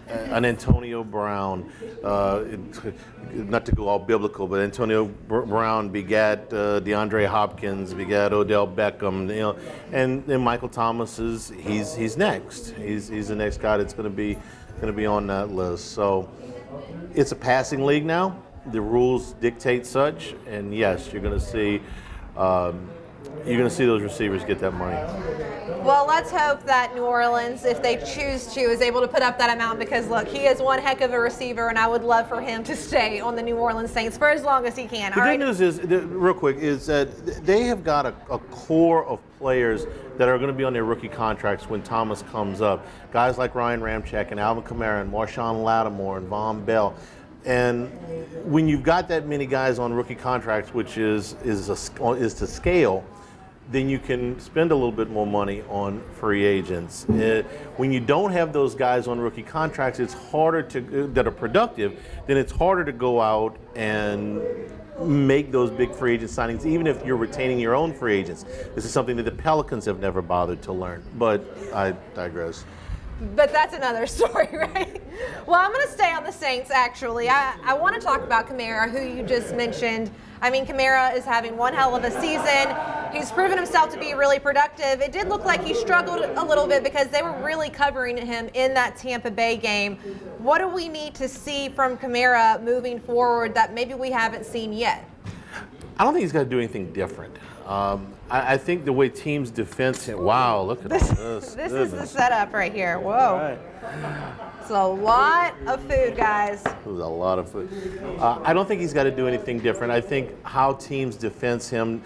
an Antonio Brown, not to go all biblical, but Antonio Brown begat DeAndre Hopkins, begat Odell Beckham, and Michael Thomas he's next. He's the next guy that's going to be on that list. So it's a passing league now. The rules dictate such, and yes, you're going to see those receivers get that money. Well, let's hope that New Orleans, if they choose to, is able to put up that amount because, look, he is one heck of a receiver, and I would love for him to stay on the New Orleans Saints for as long as he can. The good news is, real quick, is that they have got a core of players that are going to be on their rookie contracts when Thomas comes up. Guys like Ryan Ramczyk and Alvin Kamara and Marshawn Lattimore and Von Bell. And when you've got that many guys on rookie contracts, which is to scale, then you can spend a little bit more money on free agents. When you don't have those guys on rookie contracts, it's harder that are productive. Then it's harder to go out and make those big free agent signings, even if you're retaining your own free agents. This is something that the Pelicans have never bothered to learn. But I digress. But that's another story, right? Well, I'm going to stay on the Saints, actually. I want to talk about Kamara, who you just mentioned. I mean, Kamara is having one hell of a season. He's proven himself to be really productive. It did look like he struggled a little bit because they were really covering him in that Tampa Bay game. What do we need to see from Kamara moving forward that maybe we haven't seen yet? I don't think he's got to do anything different. I think the way teams defense him. Wow, look at this. This is the setup right here. Whoa. Right. It's a lot of food, guys. It was a lot of food. I don't think he's got to do anything different. I think how teams defense him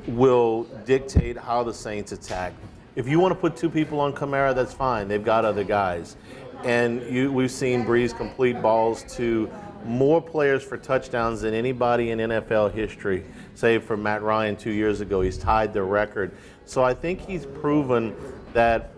will dictate how the Saints attack. If you want to put two people on Kamara, that's fine. They've got other guys. And we've seen Breeze complete balls to more players for touchdowns than anybody in NFL history, save for Matt Ryan 2 years ago. He's tied the record. So I think he's proven that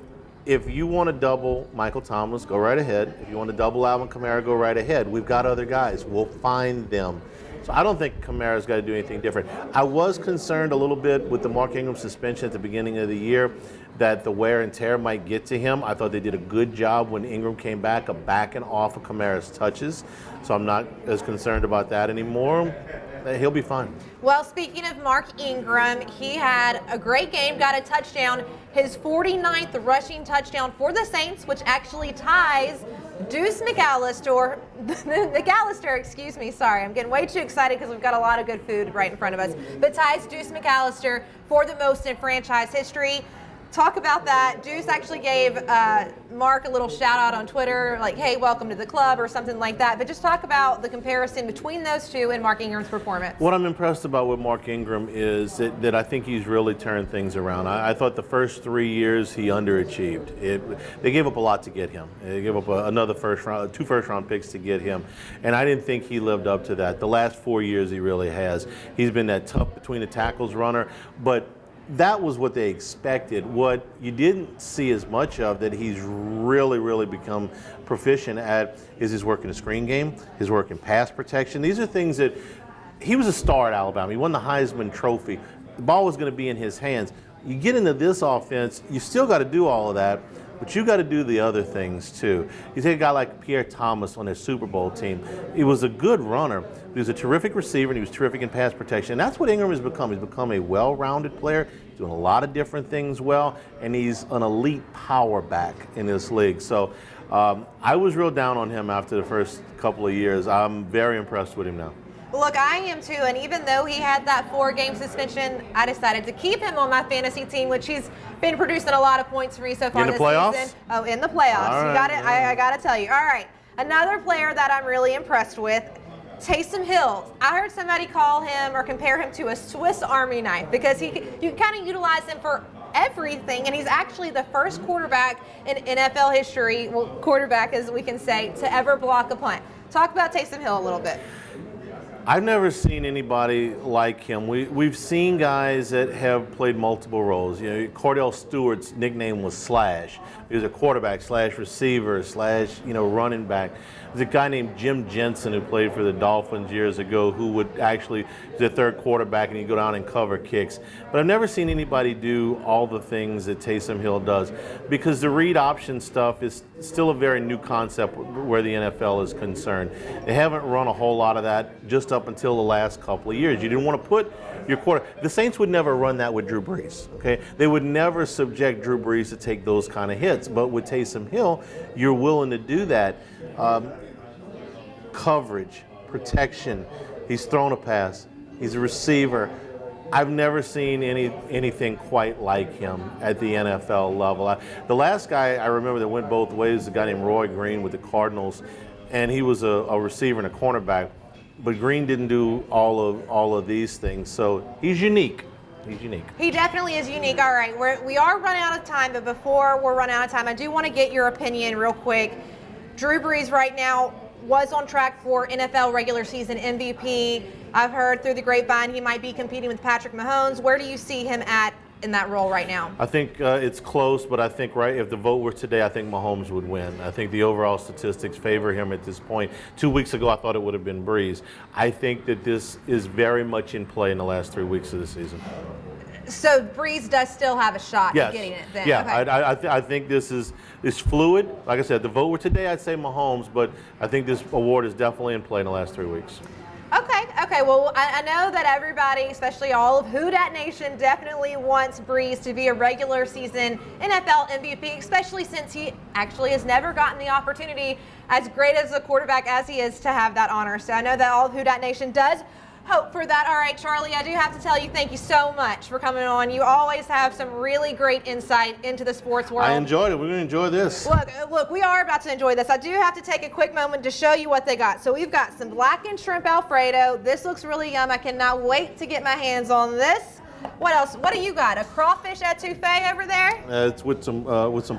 if you want to double Michael Thomas, go right ahead. If you want to double Alvin Kamara, go right ahead. We've got other guys. We'll find them. So I don't think Kamara's got to do anything different. I was concerned a little bit with the Mark Ingram suspension at the beginning of the year that the wear and tear might get to him. I thought they did a good job when Ingram came back of backing off of Kamara's touches. So I'm not as concerned about that anymore. He'll be fine. Well, speaking of Mark Ingram, he had a great game, got a touchdown, his 49th rushing touchdown for the Saints, which actually ties Deuce McAllister, excuse me, sorry, I'm getting way too excited because we've got a lot of good food right in front of us, but ties Deuce McAllister for the most in franchise history. Talk about that. Deuce actually gave Mark a little shout out on Twitter, like, hey, welcome to the club or something like that. But just talk about the comparison between those two and Mark Ingram's performance. What I'm impressed about with Mark Ingram is that I think he's really turned things around. I thought the first 3 years he underachieved. They gave up a lot to get him. They gave up another two first round picks to get him. And I didn't think he lived up to that. The last 4 years he really has. He's been that tough between the tackles runner. But that was what they expected. What you didn't see as much of that he's really, really become proficient at is his work in the screen game, his work in pass protection. These are things that he was a star at Alabama. He won the Heisman Trophy. The ball was going to be in his hands. You get into this offense, you still got to do all of that, but you got to do the other things too. You take a guy like Pierre Thomas on his Super Bowl team. He was a good runner. He was a terrific receiver, and he was terrific in pass protection. And that's what Ingram has become. He's become a well-rounded player. He's doing a lot of different things well, and he's an elite power back in this league. So I was real down on him after the first couple of years. I'm very impressed with him now. Look, I am too, and even though he had that 4-game suspension, I decided to keep him on my fantasy team, which he's been producing a lot of points for me so far in the this playoffs? season. Oh, in the playoffs. All right, you got it. I got to tell you. All right, another player that I'm really impressed with, Taysom Hill. I heard somebody call him or compare him to a Swiss Army knife because you can kind of utilize him for everything, and he's actually the first quarterback in NFL history, well, quarterback as we can say, to ever block a punt. Talk about Taysom Hill a little bit. I've never seen anybody like him. We've seen guys that have played multiple roles. You know, Cordell Stewart's nickname was Slash. He was a quarterback slash receiver slash, running back. There's a guy named Jim Jensen who played for the Dolphins years ago who would actually be the third quarterback and he'd go down and cover kicks. But I've never seen anybody do all the things that Taysom Hill does because the read option stuff is still a very new concept where the NFL is concerned. They haven't run a whole lot of that just up until the last couple of years. You didn't want to put your quarter. The Saints would never run that with Drew Brees. Okay, they would never subject Drew Brees to take those kind of hits. But with Taysom Hill, you're willing to do that. Coverage, protection. He's thrown a pass. He's a receiver. I've never seen anything quite like him at the NFL level. The last guy I remember that went both ways was a guy named Roy Green with the Cardinals, and he was a receiver and a cornerback. But Green didn't do all of these things, so he's unique. He's unique. He definitely is unique. All right, we are running out of time, but before we're running out of time, I do want to get your opinion real quick. Drew Brees right now was on track for NFL regular season MVP. I've heard through the grapevine he might be competing with Patrick Mahomes. Where do you see him at in that role right now? I think it's close, but I think if the vote were today, I think Mahomes would win. I think the overall statistics favor him at this point. 2 weeks ago, I thought it would have been Brees. I think that this is very much in play in the last 3 weeks of the season. So Brees does still have a shot at getting it then? Yeah, okay. I think this is fluid. Like I said, the vote were today, I'd say Mahomes, but I think this award is definitely in play in the last 3 weeks. Okay. Well, I know that everybody, especially all of Who Dat Nation, definitely wants Brees to be a regular season NFL MVP, especially since he actually has never gotten the opportunity, as great as a quarterback as he is, to have that honor. So I know that all of Who Dat Nation does hope for that. All right, Charlie, I do have to tell you, thank you so much for coming on. You always have some really great insight into the sports world. I enjoyed it. We're going to enjoy this. Look, we are about to enjoy this. I do have to take a quick moment to show you what they got. So we've got some blackened shrimp Alfredo. This looks really yum. I cannot wait to get my hands on this. What else? What do you got? A crawfish etouffee over there? It's with some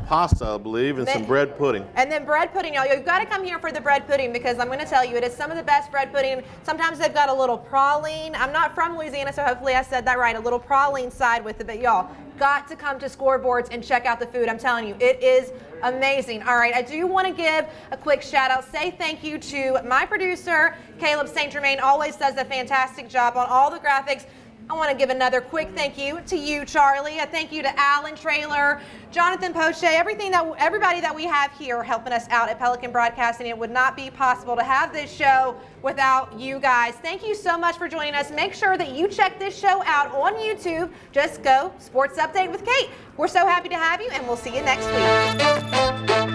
pasta, I believe, and some bread pudding. And then bread pudding, y'all. You've got to come here for the bread pudding because I'm going to tell you, it is some of the best bread pudding. Sometimes they've got a little praline. I'm not from Louisiana, so hopefully I said that right. A little praline side with it, but y'all got to come to Scoreboards and check out the food. I'm telling you, it is amazing. All right, I do want to give a quick shout out. Say thank you to my producer, Caleb St. Germain. Always does a fantastic job on all the graphics. I want to give another quick thank you to you, Charlie. A thank you to Alan Traylor, Jonathan Poche, everybody that we have here helping us out at Pelican Broadcasting. It would not be possible to have this show without you guys. Thank you so much for joining us. Make sure that you check this show out on YouTube. Just go Sports Update with Kate. We're so happy to have you, and we'll see you next week.